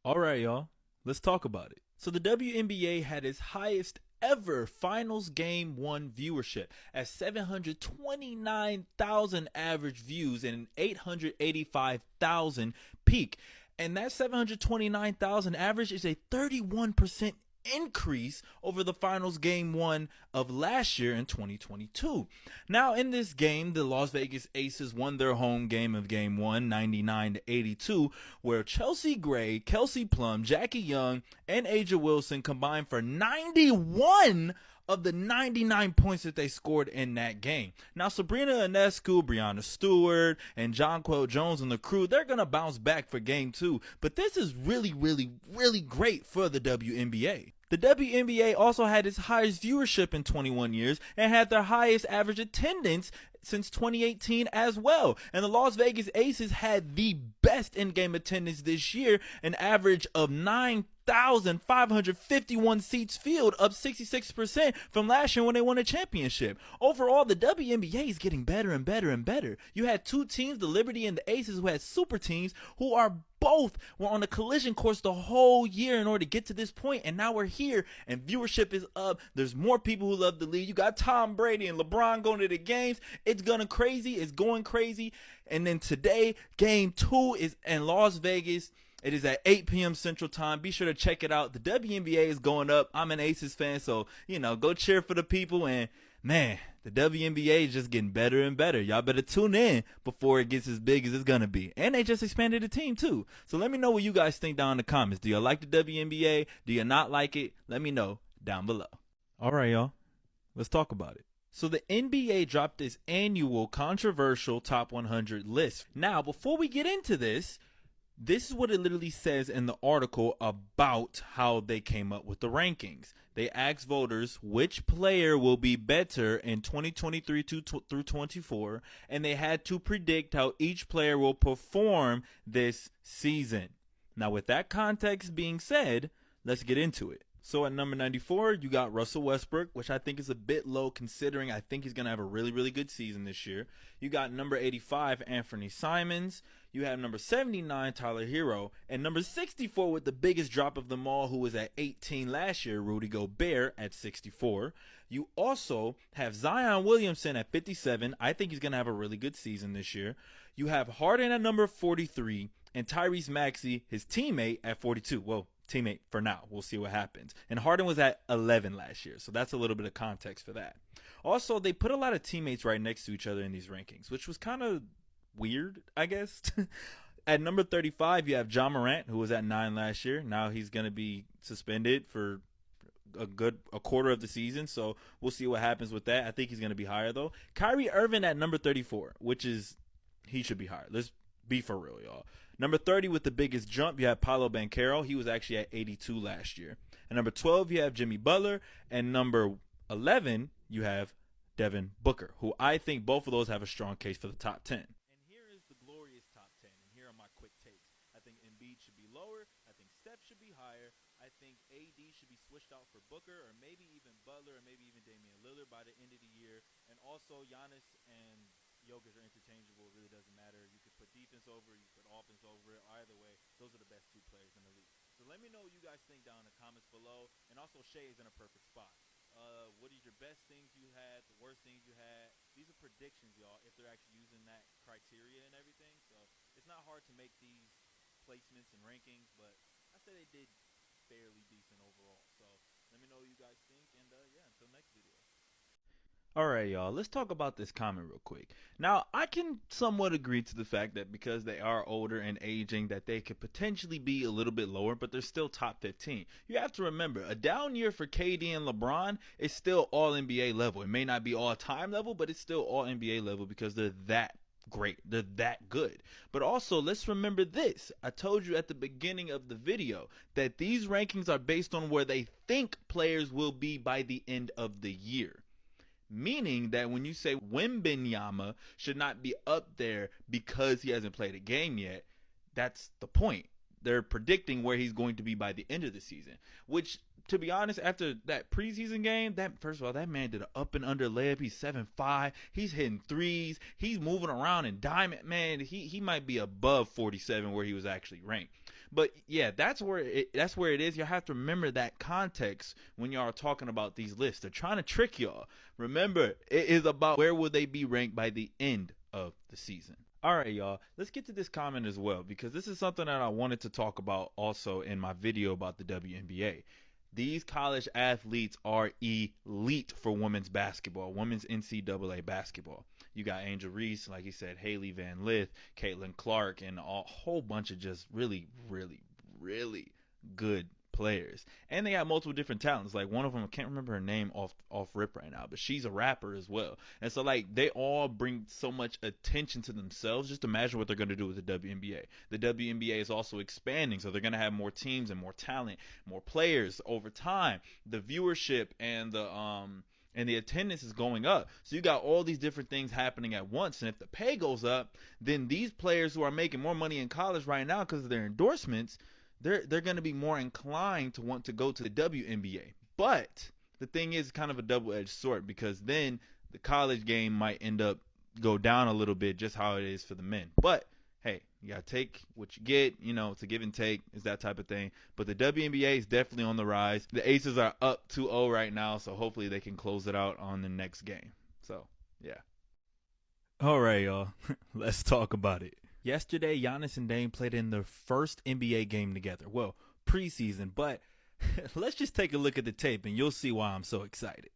All right, y'all. Let's talk about it. So the WNBA had its highest ever finals game one viewership at 729,000 average views and 885,000 peak. And that 729,000 average is a 31% increase over the finals game one of last year in 2022. Now, in this game, the Las Vegas Aces won their home game of game one, 99-82, where Chelsea Gray, Kelsey Plum, Jackie Young, and Aja Wilson combined for 91 of the 99 points that they scored in that game. Now, Sabrina Ionescu, Brianna Stewart, and Jonquel Jones and the crew, they're going to bounce back for game two. But this is really, really, really great for the WNBA. The WNBA also had its highest viewership in 21 years and had their highest average attendance since 2018 as well. And the Las Vegas Aces had the best in-game attendance this year, an average of 9,551 seats filled, up 66% from last year when they won a championship. Overall, the WNBA is getting better and better and better. You had two teams, the Liberty and the Aces, who had super teams who are both were on a collision course the whole year in order to get to this point, and now we're here and viewership is up. There's more people who love the league. You got Tom Brady and LeBron going to the games. It's going crazy. It's going crazy. And then today, game two is in Las Vegas. It is at 8 p.m. Central Time. Be sure to check it out. The WNBA is going up. I'm an Aces fan, so, go cheer for the people. And, man, the WNBA is just getting better and better. Y'all better tune in before it gets as big as it's going to be. And they just expanded the team, too. So let me know what you guys think down in the comments. Do you like the WNBA? Do you not like it? Let me know down below. All right, y'all. Let's talk about it. So the NBA dropped its annual controversial top 100 list. Now, before we get into this is what it literally says in the article about how they came up with the rankings. They asked voters which player will be better in 2023 through 24, and they had to predict how each player will perform this season. Now, with that context being said, let's get into it. So at number 94, you got Russell Westbrook, which I think is a bit low considering I think he's going to have a really, really good season this year. You got number 85, Anthony Simons. You have number 79, Tyler Hero. And number 64 with the biggest drop of them all, who was at 18 last year, Rudy Gobert at 64. You also have Zion Williamson at 57. I think he's going to have a really good season this year. You have Harden at number 43 and Tyrese Maxey, his teammate, at 42. Well, teammate for now. We'll see what happens. And Harden was at 11 last year, so that's a little bit of context for that. Also, they put a lot of teammates right next to each other in these rankings, which was kind of weird, I guess. At number 35, you have Ja Morant, who was at 9 last year. Now he's going to be suspended for a quarter of the season, so we'll see what happens with that. I think he's going to be higher, though. Kyrie Irving at number 34, which is, he should be higher. Let's be for real, y'all. Number 30 with the biggest jump, you have Paolo Banchero. He was actually at 82 last year. And number 12, you have Jimmy Butler. And number 11, you have Devin Booker, who I think both of those have a strong case for the top 10. And here is the glorious top 10. And here are my quick takes. I think Embiid should be lower. I think Steph should be higher. I think AD should be switched out for Booker, or maybe even Butler, or maybe even Damian Lillard by the end of the year. And also Giannis and Jokic are interchangeable. It really doesn't matter. You could put defense over it, you could put offense over it. Either way, those are the best two players in the league. So let me know what you guys think down in the comments below. And also, Shea is in a perfect spot. What is your best things you had, the worst things you had? These are predictions, y'all, if they're actually using that criteria and everything. So it's not hard to make these placements and rankings, but I say they did fairly decent overall. So let me know what you guys think. And yeah, until next video. Alright, y'all, let's talk about this comment real quick. Now, I can somewhat agree to the fact that because they are older and aging, that they could potentially be a little bit lower, but they're still top 15. You have to remember, a down year for KD and LeBron is still all NBA level. It may not be all time level, but it's still all NBA level because they're that great. They're that good. But also, let's remember this. I told you at the beginning of the video that these rankings are based on where they think players will be by the end of the year. Meaning that when you say Wembanyama should not be up there because he hasn't played a game yet, that's the point. They're predicting where he's going to be by the end of the season. Which, to be honest, after that preseason game, first of all, that man did an up and under layup. He's 7'5". He's hitting threes. He's moving around in diamond. Man, he might be above 47 where he was actually ranked. But yeah, that's where it is. You have to remember that context when y'all are talking about these lists. They're trying to trick y'all. Remember, it is about where will they be ranked by the end of the season. All right, y'all. Let's get to this comment as well, because this is something that I wanted to talk about also in my video about the WNBA. These college athletes are elite for women's basketball, women's NCAA basketball. You got Angel Reese, like he said, Haley Van Lith, Caitlin Clark, and a whole bunch of just really, really, really good players. And they got multiple different talents. Like one of them, I can't remember her name off rip right now, but she's a rapper as well. And so like they all bring so much attention to themselves. Just imagine what they're going to do with the WNBA. The WNBA is also expanding, so they're going to have more teams and more talent, more players over time. The viewership and the attendance is going up. So you got all these different things happening at once. And if the pay goes up, then these players who are making more money in college right now because of their endorsements, they're going to be more inclined to want to go to the WNBA. But the thing is kind of a double-edged sword, because then the college game might end up go down a little bit, just how it is for the men. But hey, you got to take what you get, it's a give and take, is that type of thing. But the WNBA is definitely on the rise. The Aces are up 2-0 right now, so hopefully they can close it out on the next game. So, yeah. All right, y'all. Let's talk about it. Yesterday, Giannis and Dame played in their first NBA game together. Well, preseason, but let's just take a look at the tape and you'll see why I'm so excited.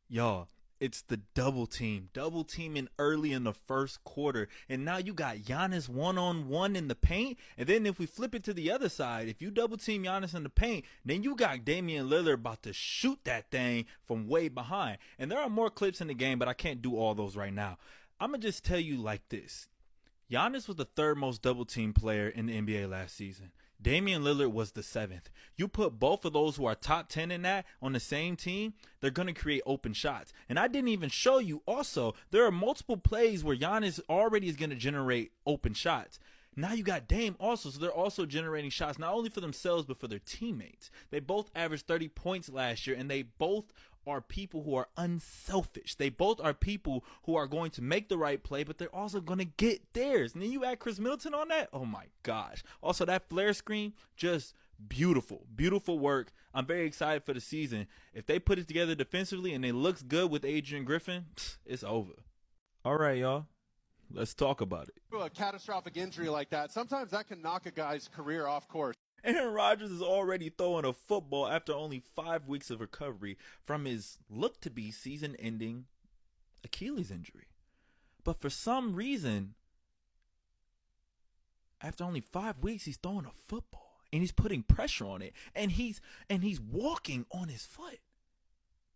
Y'all, it's the double teaming early in the first quarter, and now you got Giannis one-on-one in the paint. And then if we flip it to the other side, if you double team Giannis in the paint, then you got Damian Lillard about to shoot that thing from way behind. And there are more clips in the game, but I can't do all those right now. I'm gonna just tell you like this: Giannis was the third most double team player in the NBA last season. Damian Lillard was the 7th. You put both of those who are top 10 in that on the same team, they're going to create open shots. And I didn't even show you also, there are multiple plays where Giannis already is going to generate open shots. Now you got Dame also, so they're also generating shots, not only for themselves, but for their teammates. They both averaged 30 points last year, and they both are people who are unselfish. They both are people who are going to make the right play, but they're also going to get theirs. And then you add Chris Middleton on that. Oh my gosh. Also, that flare screen, just beautiful, beautiful work. I'm very excited for the season. If they put it together defensively and it looks good with Adrian Griffin, it's over. All right, y'all. Let's talk about it. A catastrophic injury like that, sometimes that can knock a guy's career off course. Aaron Rodgers is already throwing a football after only 5 weeks of recovery from his look-to-be season-ending Achilles injury. But for some reason, after only 5 weeks, he's throwing a football and he's putting pressure on it, and he's walking on his foot.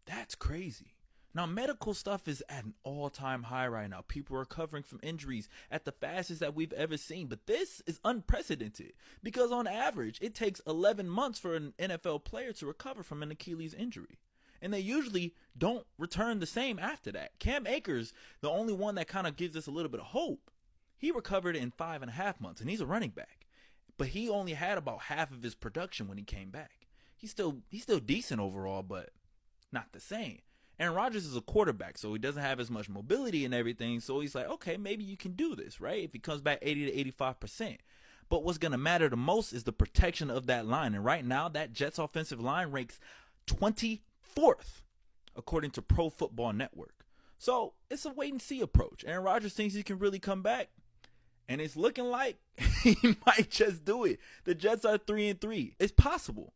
That's crazy. Now, medical stuff is at an all-time high right now. People are recovering from injuries at the fastest that we've ever seen. But this is unprecedented because on average, it takes 11 months for an NFL player to recover from an Achilles injury. And they usually don't return the same after that. Cam Akers, the only one that kind of gives us a little bit of hope, he recovered in 5.5 months, and he's a running back. But he only had about half of his production when he came back. He's still decent overall, but not the same. Aaron Rodgers is a quarterback, so he doesn't have as much mobility and everything. So he's like, okay, maybe you can do this, right? If he comes back 80 to 85%. But what's going to matter the most is the protection of that line. And right now, that Jets offensive line ranks 24th, according to Pro Football Network. So it's a wait-and-see approach. Aaron Rodgers thinks he can really come back, and it's looking like he might just do it. The Jets are 3-3. It's possible,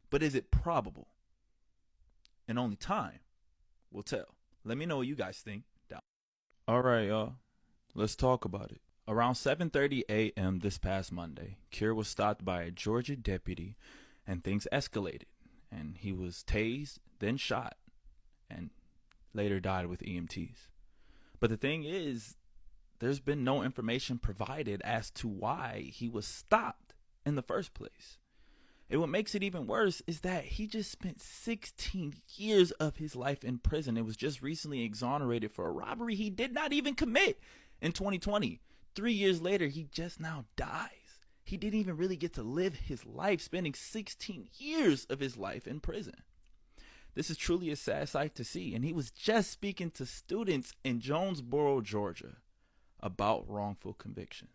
but is it probable? And only time will tell. Let me know what you guys think down. All right, y'all. Let's talk about it. Around 7:30 a.m. this past Monday, Kier was stopped by a Georgia deputy, and things escalated. And he was tased, then shot, and later died with EMTs. But the thing is, there's been no information provided as to why he was stopped in the first place. And what makes it even worse is that he just spent 16 years of his life in prison. It was just recently exonerated for a robbery he did not even commit in 2020. 3 years later, he just now dies. he didn't even really get to live his life, spending 16 years of his life in prison. This is truly a sad sight to see, and he was just speaking to students in Jonesboro, Georgia, about wrongful convictions.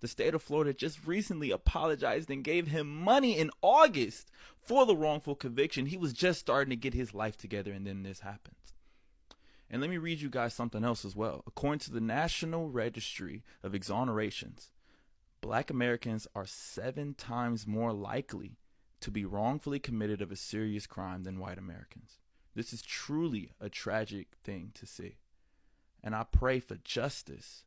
The state of Florida just recently apologized and gave him money in August for the wrongful conviction. He was just starting to get his life together, and then this happens. And let me read you guys something else as well. According to the National Registry of Exonerations, Black Americans are 7 times more likely to be wrongfully committed of a serious crime than white Americans. This is truly a tragic thing to see. And I pray for justice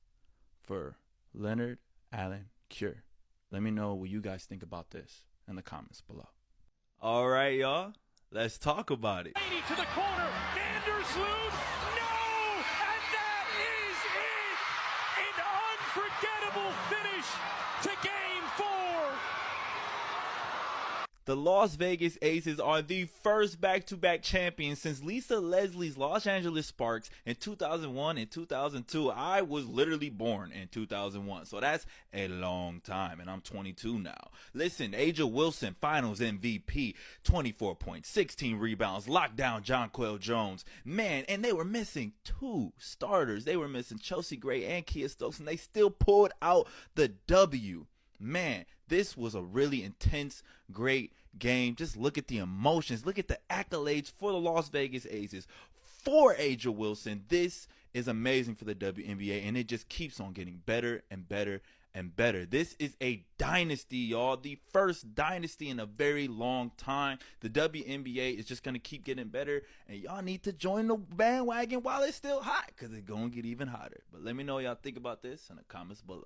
for Leonard Allen Cure. Let me know what you guys think about this in the comments below. All right, y'all. Let's talk about it. To the corner. Vandersloot. No! And that is it! An unforgettable finish to Game 4. The Las Vegas Aces are the first back-to-back champions since Lisa Leslie's Los Angeles Sparks in 2001 and 2002. I was literally born in 2001, so that's a long time, and I'm 22 now. Listen, A'ja Wilson, Finals MVP, 24 points, 16 rebounds, locked down Jonquel Jones. Man, and they were missing 2 starters. They were missing Chelsea Gray and Kia Stokes, and they still pulled out the W. Man, this was a really intense, great game. Just look at the emotions. Look at the accolades for the Las Vegas Aces. For A'ja Wilson, this is amazing for the WNBA, and it just keeps on getting better and better and better. This is a dynasty, y'all. The first dynasty in a very long time. The WNBA is just going to keep getting better, and y'all need to join the bandwagon while it's still hot, because it's going to get even hotter. But let me know what y'all think about this in the comments below.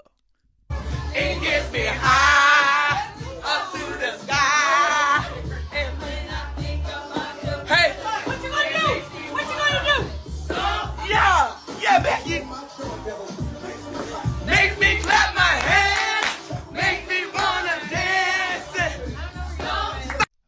It gets me high up to the sky. And when I think about you, hey, what you gonna do? What you gonna do? Yeah, Becky. Makes me clap my hands. Makes me wanna dance.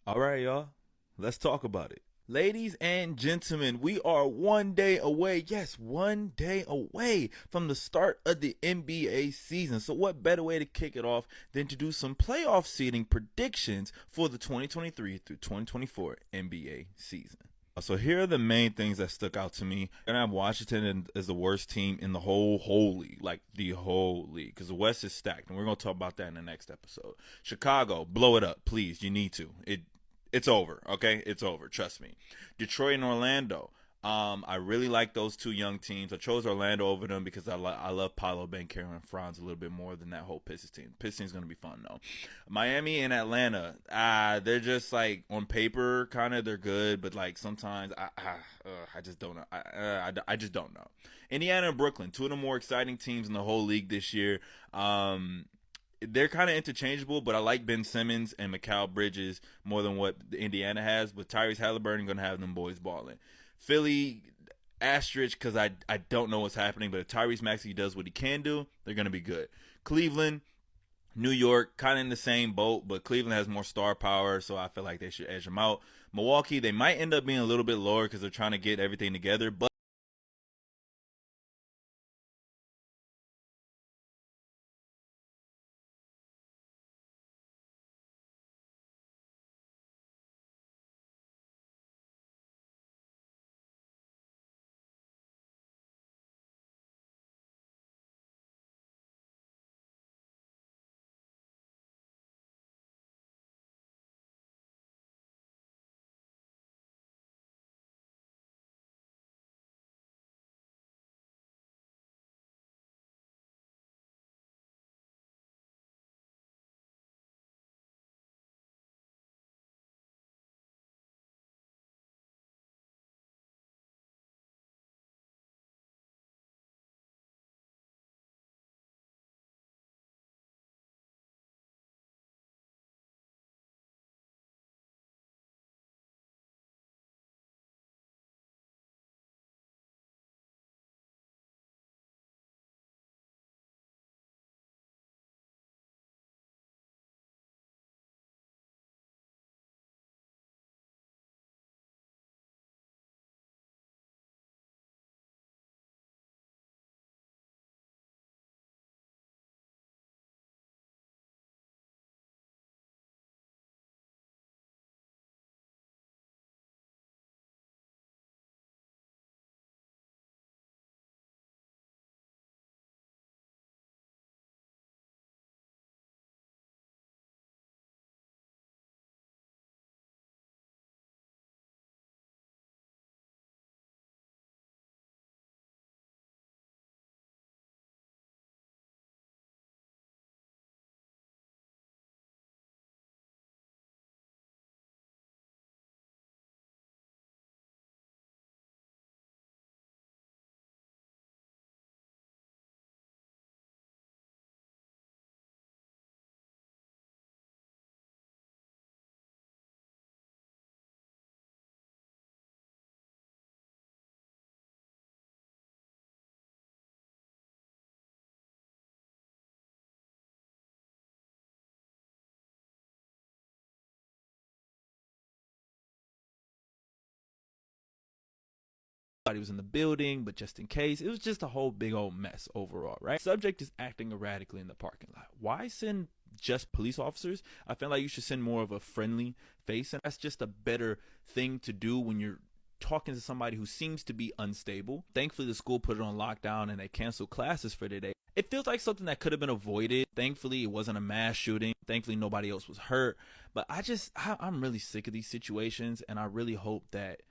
All right, y'all. Let's talk about it. Ladies and gentlemen, we are 1 day away, yes, 1 day away from the start of the NBA season. So what better way to kick it off than to do some playoff seeding predictions for the 2023 through 2024 NBA season. So here are the main things that stuck out to me. And I have Washington as the worst team in the whole league, like the whole league, because the West is stacked, and we're going to talk about that in the next episode. Chicago, blow it up, please. You need to. It's over, okay? It's over. Trust me. Detroit and Orlando. I really like those 2 young teams. I chose Orlando over them because I love Paolo Banchero and Franz a little bit more than that whole Pistons team. Pistons going to be fun, though. Miami and Atlanta. They're just, like, on paper, kind of, they're good. But, like, sometimes I just don't know. I just don't know. Indiana and Brooklyn. 2 of the more exciting teams in the whole league this year. They're kind of interchangeable, but I like Ben Simmons and Mikal Bridges more than what Indiana has. But Tyrese Halliburton going to have them boys balling. Philly, asterisk, because I don't know what's happening. But if Tyrese Maxey does what he can do, they're going to be good. Cleveland, New York, kind of in the same boat, but Cleveland has more star power, so I feel like they should edge them out. Milwaukee, they might end up being a little bit lower because they're trying to get everything together, but Thought he was in the building, but just in case. It was just a whole big old mess overall, right? Subject is acting erratically in the parking lot. Why send just police officers? I feel like you should send more of a friendly face, and that's just a better thing to do when you're talking to somebody who seems to be unstable. Thankfully, the school put it on lockdown and they canceled classes for today. It feels like something that could have been avoided. Thankfully, it wasn't a mass shooting. Thankfully, nobody else was hurt. But I'm really sick of these situations, and I really hope that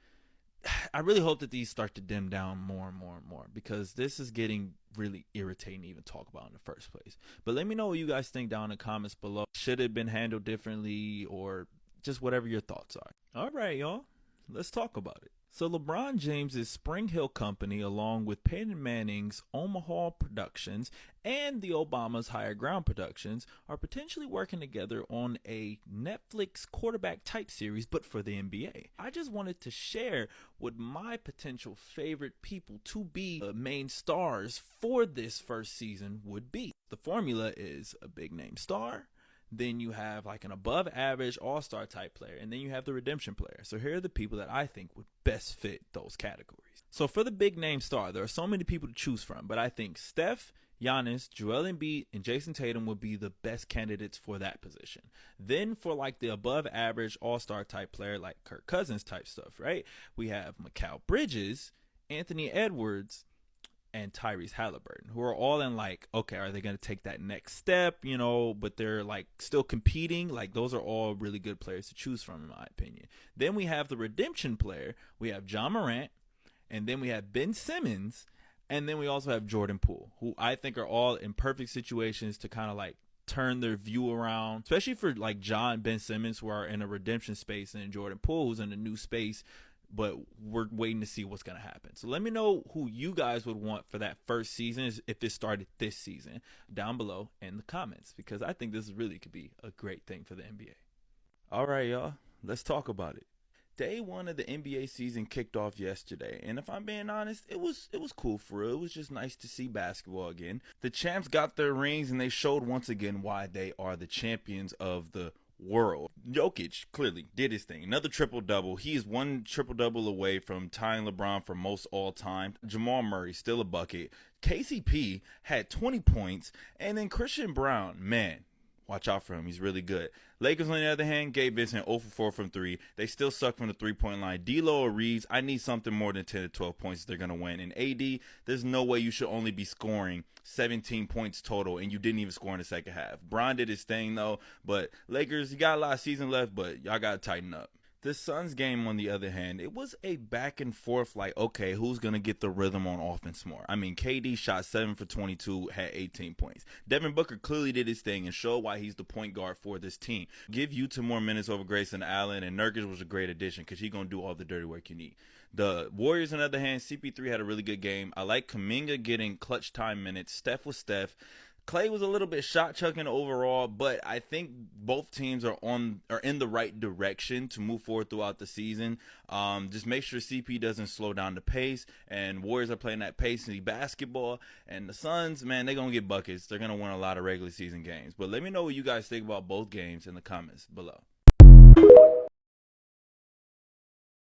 these start to dim down more and more and more, because this is getting really irritating to even talk about in the first place. But let me know what you guys think down in the comments below. Should it have been handled differently, or just whatever your thoughts are. All right, y'all, let's talk about it. So LeBron James's Spring Hill Company, along with Peyton Manning's Omaha Productions and the Obama's Higher Ground Productions, are potentially working together on a Netflix quarterback type series, but for the NBA. I just wanted to share what my potential favorite people to be the main stars for this first season would be. The formula is a big name star, then you have like an above average all-star type player, and then you have the redemption player. So here are the people that I think would best fit those categories. So for the big name star, there are so many people to choose from, but I think Steph, Giannis, Joel Embiid, and Jason Tatum would be the best candidates for that position. Then for like the above average all-star type player, like Kirk Cousins type stuff, right? We have Mikal Bridges, Anthony Edwards, and Tyrese Halliburton, who are all in like, okay, are they going to take that next step, but they're like still competing. Like, those are all really good players to choose from, in my opinion. Then we have the redemption player. We have John Morant, and then we have Ben Simmons, and then we also have Jordan Poole, who I think are all in perfect situations to kind of like turn their view around, especially for like Ben Simmons, who are in a redemption space, and Jordan Poole, who's in a new space, but we're waiting to see what's going to happen. So let me know who you guys would want for that first season, if it started this season, down below in the comments, because I think this really could be a great thing for the NBA. All right, y'all, let's talk about it. Day one of the NBA season kicked off yesterday, and if I'm being honest, it was cool for real. It was just nice to see basketball again. The champs got their rings, and they showed once again why they are the champions of the world. Jokic clearly did his thing. Another triple-double. He is one triple-double away from tying LeBron for most all-time. Jamal Murray, still a bucket. KCP had 20 points. And then Christian Brown, man, watch out for him. He's really good. Lakers, on the other hand, Gabe Vincent 0 for 4 from 3. They still suck from the three-point line. D'Lo or Reeves, I need something more than 10 to 12 points if they're going to win. And AD, there's no way you should only be scoring 17 points total, and you didn't even score in the second half. Bron did his thing, though. But Lakers, you got a lot of season left, but y'all got to tighten up. The Suns game, on the other hand, it was a back and forth, like, okay, who's going to get the rhythm on offense more? I mean, KD shot 7 for 22, had 18 points. Devin Booker clearly did his thing and showed why he's the point guard for this team. Give Utah more minutes over Grayson Allen, and Nurkic was a great addition because he's going to do all the dirty work you need. The Warriors, on the other hand, CP3 had a really good game. I like Kuminga getting clutch time minutes. Steph was Steph. Clay was a little bit shot chucking overall, but I think both teams are in the right direction to move forward throughout the season. Just make sure CP doesn't slow down the pace, and Warriors are playing that pacey basketball. And the Suns, man, they're gonna get buckets. They're gonna win a lot of regular season games. But let me know what you guys think about both games in the comments below.